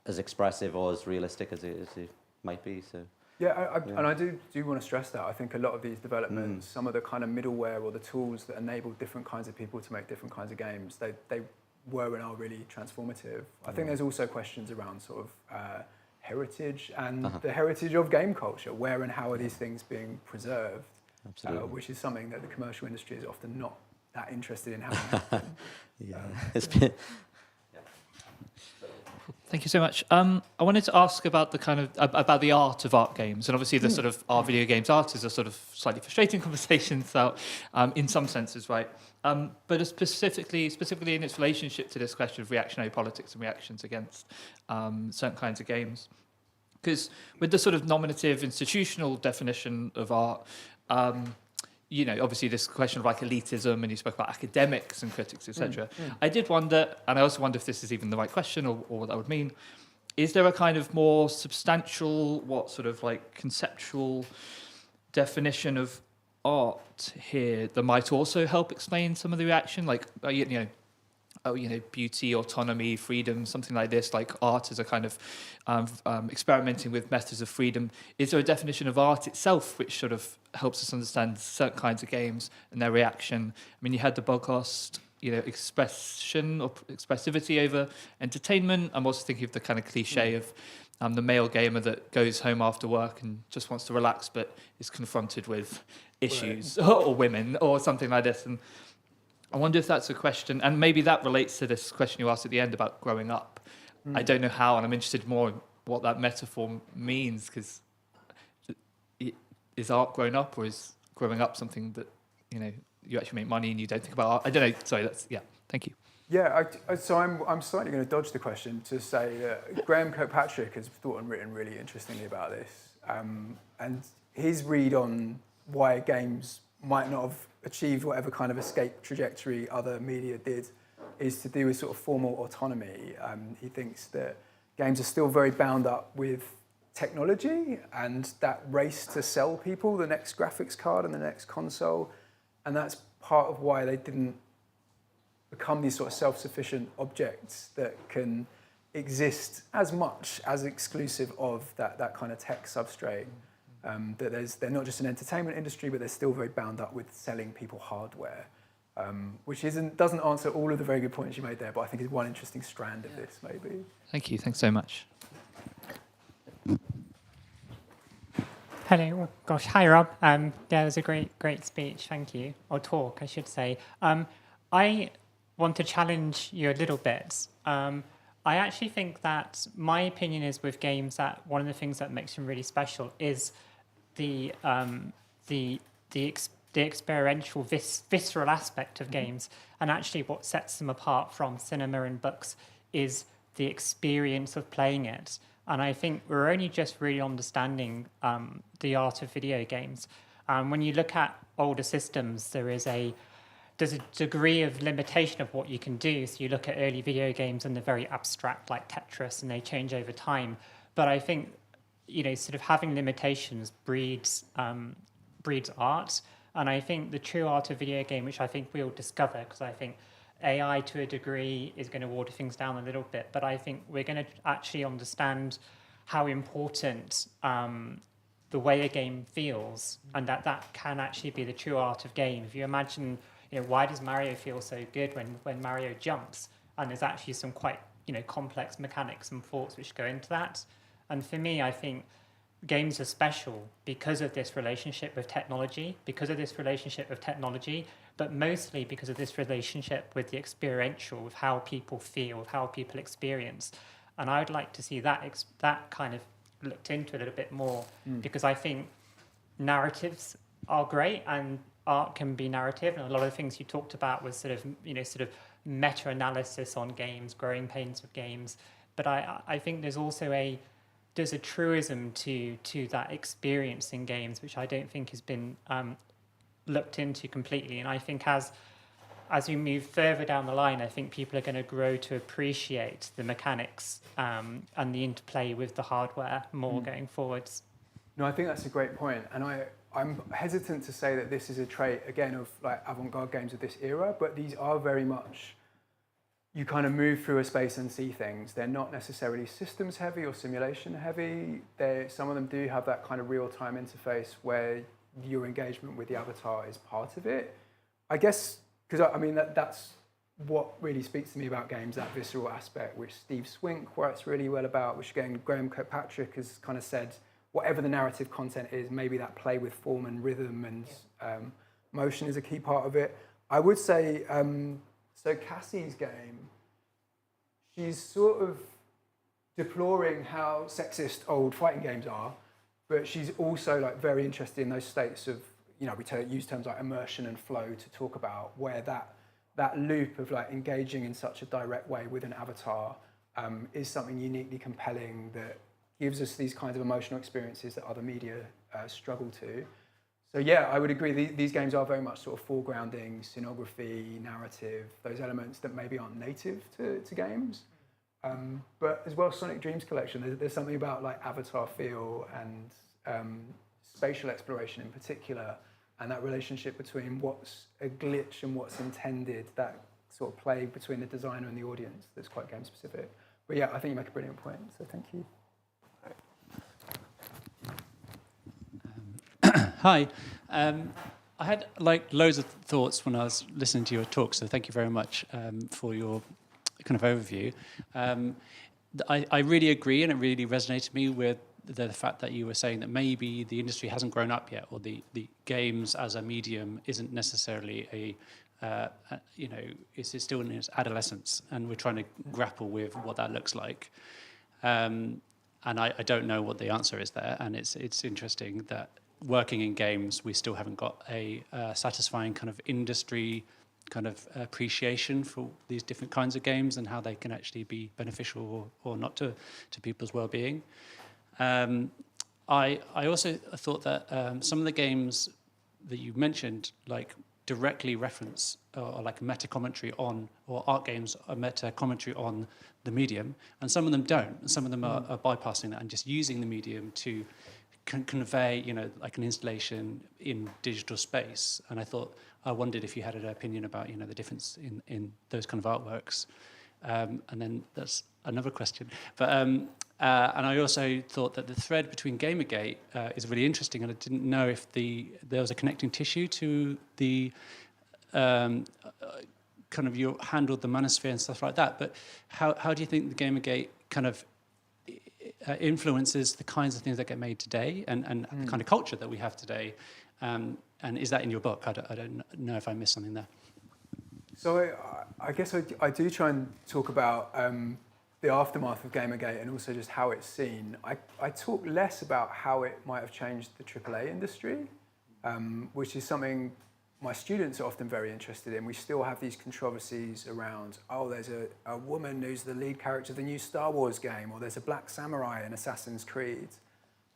as expressive or as realistic as it might be. So yeah, and I do want to stress that I think a lot of these developments, some of the kind of middleware or the tools that enable different kinds of people to make different kinds of games, they were and are really transformative. I think there's also questions around sort of heritage and the heritage of game culture. Where and how are these things being preserved? Absolutely. Which is something that the commercial industry is often not that interested in having happen. It's been, Thank you so much. I wanted to ask about the kind of about the art of art games, and obviously the sort of our video games art is a sort of slightly frustrating conversation, so in some senses, right? But specifically in its relationship to this question of reactionary politics and reactions against certain kinds of games, because with the sort of nominative institutional definition of art. You know, obviously this question of like elitism, and you spoke about academics and critics, etc. I did wonder, and I also wonder if this is even the right question or what that would mean. Is there a kind of more substantial, what sort of like conceptual definition of art here that might also help explain some of the reaction? Like, beauty, autonomy, freedom, something like this, like art is a kind of experimenting with methods of freedom. Is there a definition of art itself which sort of helps us understand certain kinds of games and their reaction? I mean, you had the podcast, expression or expressivity over entertainment. I'm also thinking of the kind of cliche of the male gamer that goes home after work and just wants to relax but is confronted with issues or women or something like this. And I wonder if that's a question, and maybe that relates to this question you asked at the end about growing up. I don't know how, and I'm interested more in what that metaphor means, because is art growing up, or is growing up something that, you actually make money and you don't think about art? I don't know. Sorry, thank you. Yeah, so I'm slightly going to dodge the question to say that Graham Kirkpatrick has thought and written really interestingly about this. And his read on why games might not have achieved whatever kind of escape trajectory other media did is to do with sort of formal autonomy. He thinks that games are still very bound up with technology and that race to sell people the next graphics card and the next console. And that's part of why they didn't become these sort of self-sufficient objects that can exist as much as exclusive of that kind of tech substrate. That they're not just an entertainment industry, but they're still very bound up with selling people hardware, which doesn't answer all of the very good points you made there, but I think is one interesting strand of this, maybe. Thank you. Thanks so much. Hello. Gosh, hi Rob. That was a great speech. Thank you, or talk, I should say. I want to challenge you a little bit. I actually think that my opinion is with games that one of the things that makes them really special is the experiential, visceral aspect of games. And actually what sets them apart from cinema and books is the experience of playing it. And I think we're only just really understanding the art of video games. When you look at older systems, there's a degree of limitation of what you can do. So you look at early video games and they're very abstract, like Tetris, and they change over time. But I think, sort of having limitations breeds art. And I think the true art of video game, which I think we'll discover, because I think AI to a degree is going to water things down a little bit, but I think we're going to actually understand how important the way a game feels, and that can actually be the true art of game. If you imagine, why does Mario feel so good when Mario jumps? And there's actually some quite, complex mechanics and thoughts which go into that. And for me, I think games are special because of this relationship with technology, but mostly because of this relationship with the experiential, with how people feel, with how people experience. And I would like to see that kind of looked into a little bit more, because I think narratives are great and art can be narrative, and a lot of the things you talked about was sort of meta-analysis on games, growing pains of games. But I think there's also a truism to that experience in games, which I don't think has been looked into completely. And I think as we move further down the line, I think people are going to grow to appreciate the mechanics and the interplay with the hardware more going forwards. No, I think that's a great point. And I'm hesitant to say that this is a trait, again, of like avant-garde games of this era, but these are very much, you kind of move through a space and see things. They're not necessarily systems heavy or simulation heavy. Some of them do have that kind of real-time interface where your engagement with the avatar is part of it. I guess, because that's what really speaks to me about games, that visceral aspect, which Steve Swink writes really well about, which again, Graham Kirkpatrick has kind of said, whatever the narrative content is, maybe that play with form and rhythm and motion is a key part of it. I would say, so Cassie's game, she's sort of deploring how sexist old fighting games are, but she's also like very interested in those states of, we use terms like immersion and flow to talk about where that loop of like engaging in such a direct way with an avatar is something uniquely compelling that gives us these kinds of emotional experiences that other media struggle to. So yeah, I would agree. These games are very much sort of foregrounding scenography, narrative, those elements that maybe aren't native to games. But as well, Sonic Dreams Collection, there's something about like avatar feel and spatial exploration in particular, and that relationship between what's a glitch and what's intended, that sort of play between the designer and the audience that's quite game specific. But yeah, I think you make a brilliant point, so thank you. Hi. I had like loads of thoughts when I was listening to your talk, so thank you very much for your kind of overview. I really agree, and it really resonated with me with the fact that you were saying that maybe the industry hasn't grown up yet, or the games as a medium isn't necessarily it's still in its adolescence, and we're trying to grapple with what that looks like. And I don't know what the answer is there, and it's interesting that working in games, we still haven't got a satisfying kind of industry kind of appreciation for these different kinds of games and how they can actually be beneficial or not to people's well-being. I also thought that some of the games that you mentioned, like directly reference or like meta commentary on, or Artgames are meta commentary on the medium, and some of them don't. And some of them are bypassing that and just using the medium to convey, like an installation in digital space. And I wondered if you had an opinion about, the difference in those kind of artworks. And then that's another question. But and I also thought that the thread between Gamergate is really interesting, and I didn't know if there was a connecting tissue to the kind of you handled the manosphere and stuff like that. But how do you think the Gamergate kind of influences the kinds of things that get made today and the kind of culture that we have today? And is that in your book? I don't know if I missed something there. So I guess I do try and talk about the aftermath of Gamergate and also just how it's seen. I talk less about how it might have changed the AAA industry, which is something my students are often very interested in. We still have these controversies around, there's a woman who's the lead character of the new Star Wars game, or there's a black samurai in Assassin's Creed.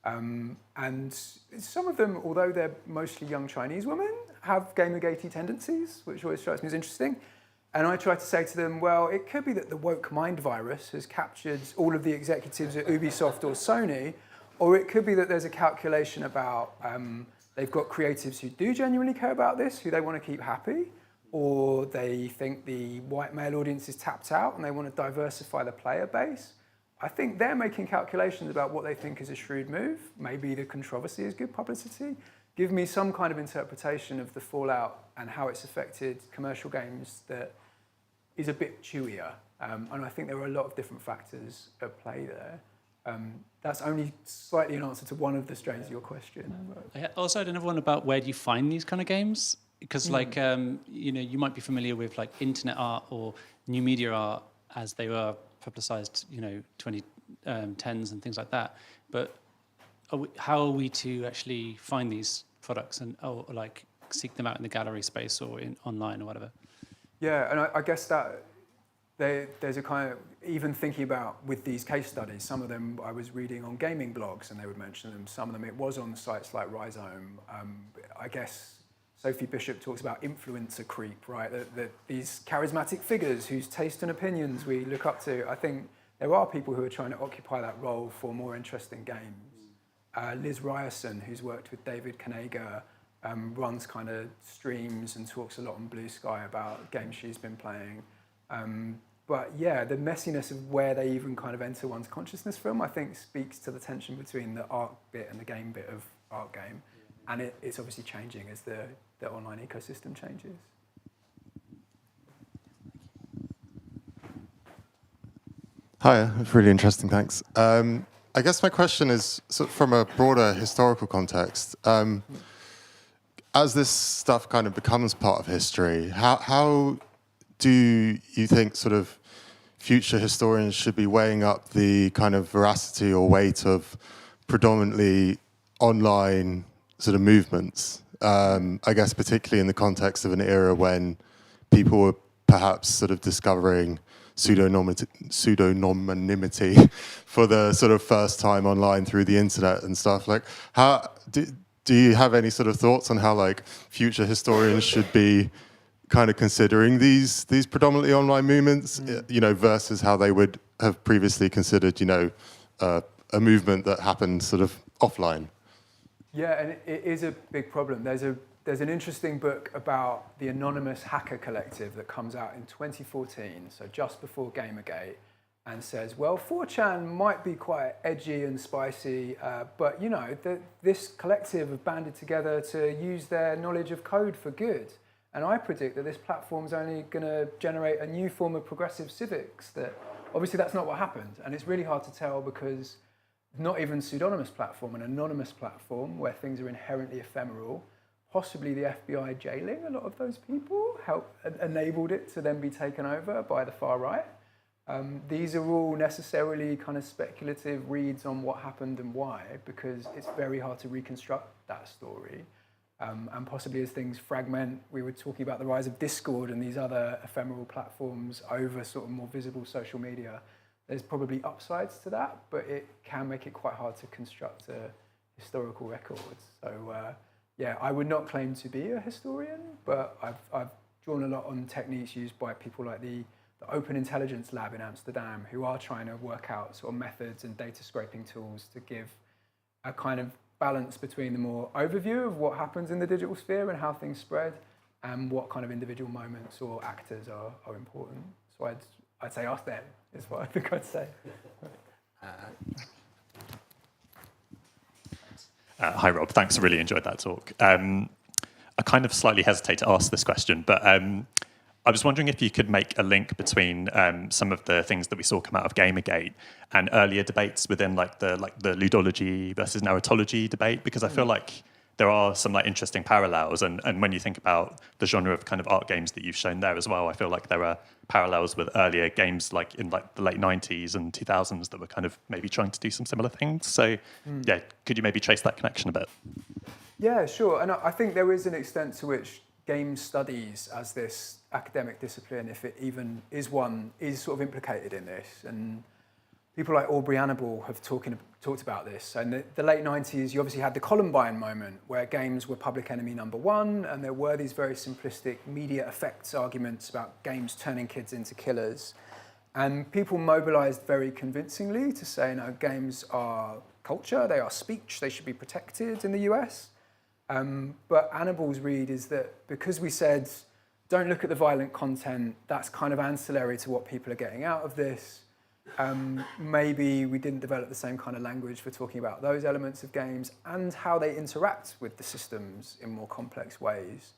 And some of them, although they're mostly young Chinese women, have Gamergate-y tendencies, which always strikes me as interesting. And I try to say to them, well, it could be that the woke mind virus has captured all of the executives at Ubisoft or Sony, or it could be that there's a calculation about they've got creatives who do genuinely care about this, who they want to keep happy, or they think the white male audience is tapped out and they want to diversify the player base. I think they're making calculations about what they think is a shrewd move. Maybe the controversy is good publicity. Give me some kind of interpretation of the fallout and how it's affected commercial games that is a bit chewier. And I think there are a lot of different factors at play there. That's only slightly an answer to one of the strands of your question. I also had another one about where do you find these kind of games? Because you might be familiar with like internet art or new media art as they were publicized, 2010s and things like that. But how are we to actually find these products and like seek them out in the gallery space or online or whatever? Yeah, and I guess that there's a kind of, even thinking about with these case studies, some of them I was reading on gaming blogs and they would mention them. Some of them it was on sites like Rhizome. I guess Sophie Bishop talks about influencer creep, right? That these charismatic figures whose taste and opinions we look up to. I think there are people who are trying to occupy that role for more interesting games. Liz Ryerson, who's worked with David Kanaga, runs kind of streams and talks a lot on Blue Sky about games she's been playing. But yeah, the messiness of where they even kind of enter one's consciousness from, I think speaks to the tension between the art bit and the game bit of Artgame. And it's obviously changing as the online ecosystem changes. Hi, that's really interesting, thanks. I guess my question is from a broader historical context. As this stuff kind of becomes part of history, how do you think sort of future historians should be weighing up the kind of veracity or weight of predominantly online sort of movements? I guess particularly in the context of an era when people were perhaps sort of discovering pseudonymity for the sort of first time online through the internet and stuff. Like, how do you have any sort of thoughts on how like future historians should be kind of considering these predominantly online movements, you know, versus how they would have previously considered, you know, a movement that happened sort of offline? Yeah, and it is a big problem. There's an interesting book about the anonymous hacker collective that comes out in 2014, so just before Gamergate, and says, well, 4chan might be quite edgy and spicy, but you know, this collective have banded together to use their knowledge of code for good. And I predict that this platform's only going to generate a new form of progressive civics. That obviously that's not what happened, and it's really hard to tell because not even pseudonymous platform, an anonymous platform where things are inherently ephemeral. Possibly the FBI jailing a lot of those people enabled it to then be taken over by the far right. These are all necessarily kind of speculative reads on what happened and why, because it's very hard to reconstruct that story. And possibly as things fragment, we were talking about the rise of Discord and these other ephemeral platforms over sort of more visible social media. There's probably upsides to that, but it can make it quite hard to construct a historical record. So yeah, I would not claim to be a historian, but I've drawn a lot on techniques used by people like the Open Intelligence Lab in Amsterdam, who are trying to work out sort of methods and data scraping tools to give a kind of balance between the more overview of what happens in the digital sphere and how things spread, and what kind of individual moments or actors are important. So I'd say ask them, is what I think I'd say. Hi, Rob. Thanks. I really enjoyed that talk. I kind of slightly hesitate to ask this question, but I was wondering if you could make a link between some of the things that we saw come out of Gamergate and earlier debates within like the ludology versus narratology debate, because I feel like there are some like interesting parallels, and when you think about the genre of kind of art games that you've shown there as well, I feel like there are parallels with earlier games like in like the late 90s and 2000s that were kind of maybe trying to do some similar things. So yeah, could you maybe trace that connection a bit? Yeah, sure. And I think there is an extent to which game studies as this academic discipline, if it even is one, is sort of implicated in this. And people like Aubrey Annable have talked about this. And the late 90s, you obviously had the Columbine moment where games were public enemy number one, and there were these very simplistic media effects arguments about games turning kids into killers. And people mobilized very convincingly to say, no, games are culture, they are speech, they should be protected in the US. But Annable's read is that because we said, don't look at the violent content, that's kind of ancillary to what people are getting out of this. Maybe we didn't develop the same kind of language for talking about those elements of games and how they interact with the systems in more complex ways.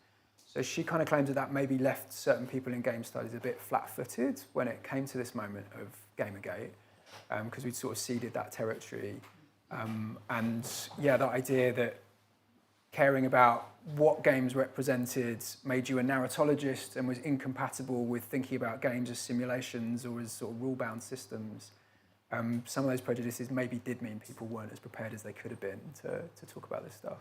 So she kind of claims that maybe left certain people in game studies a bit flat-footed when it came to this moment of Gamergate, because we'd sort of ceded that territory. And yeah, the idea that caring about what games represented made you a narratologist and was incompatible with thinking about games as simulations or as sort of rule-bound systems. Some of those prejudices maybe did mean people weren't as prepared as they could have been to talk about this stuff.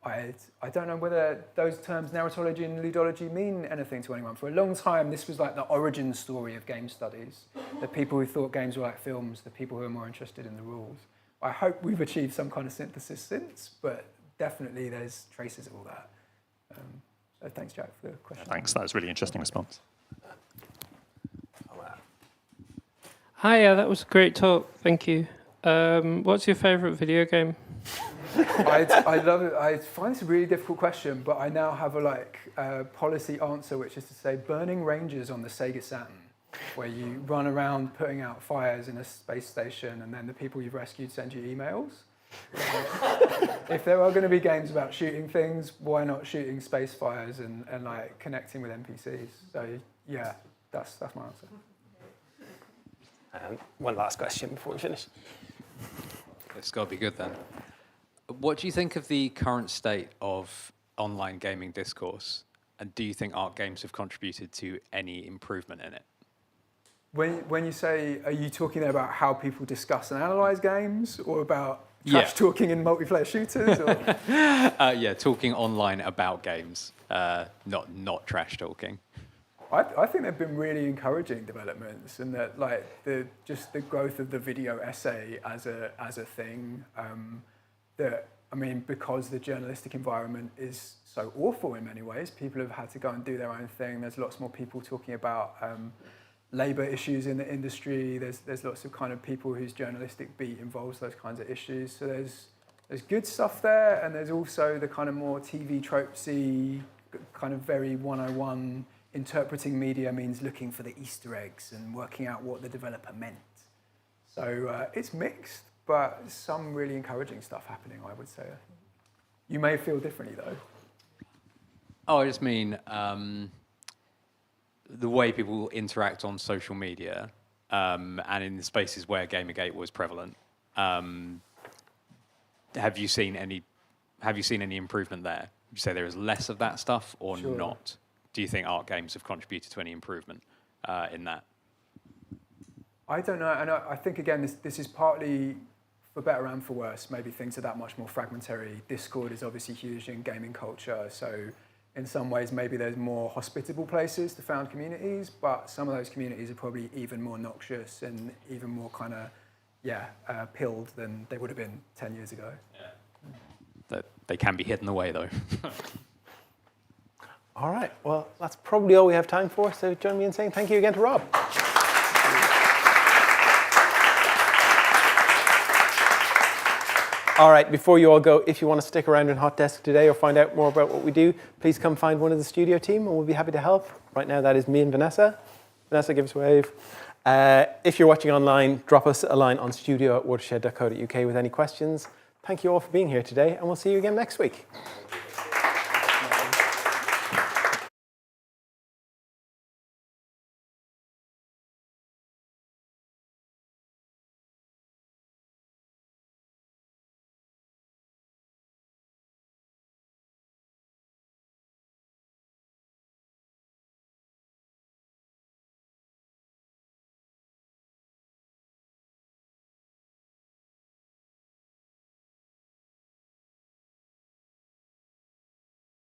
I don't know whether those terms narratology and ludology mean anything to anyone. For a long time, this was like the origin story of game studies. The people who thought games were like films, the people who are more interested in the rules. I hope we've achieved some kind of synthesis since, but definitely there's traces of all that. So thanks, Jack, for the question. Thanks, that was a really interesting response. Hi, that was a great talk. Thank you. What's your favourite video game? I love it. I find this a really difficult question, but I now have a policy answer, which is to say Burning Rangers on the Sega Saturn, where you run around putting out fires in a space station, and then the people you've rescued send you emails. If there are going to be games about shooting things, why not shooting space fires and like connecting with NPCs? So yeah, that's my answer. And one last question before we finish. It's got to be good then. What do you think of the current state of online gaming discourse? And do you think Artgames have contributed to any improvement in it? When you say, are you talking there about how people discuss and analyze games, or about trash talking in multiplayer shooters? Or? Yeah, talking online about games, not trash talking. I think they've been really encouraging developments, and that like the growth of the video essay as a thing. That I mean, because the journalistic environment is so awful in many ways, people have had to go and do their own thing. There's lots more people talking about labour issues in the industry. There's lots of kind of people whose journalistic beat involves those kinds of issues. So there's good stuff there, and there's also the kind of more TV tropesy, kind of very 101. Interpreting media means looking for the Easter eggs and working out what the developer meant. So it's mixed, but some really encouraging stuff happening, I would say. You may feel differently, though. Oh, I just mean the way people interact on social media and in the spaces where Gamergate was prevalent. Have you seen any improvement there? Would you say there is less of that stuff or not? Do you think Artgames have contributed to any improvement in that? I don't know, and I think again this is partly for better and for worse. Maybe things are that much more fragmentary. Discord is obviously huge in gaming culture, so in some ways maybe there's more hospitable places to found communities, but some of those communities are probably even more noxious and even more kind of pilled than they would have been 10 years ago. Yeah. They can be hidden away though. All right, well, that's probably all we have time for, so join me in saying thank you again to Rob. All right, before you all go, if you want to stick around in Hot Desk today or find out more about what we do, please come find one of the studio team and we'll be happy to help. Right now, that is me and Vanessa. Vanessa, give us a wave. If you're watching online, drop us a line on studio@watershed.co.uk with any questions. Thank you all for being here today, and we'll see you again next week.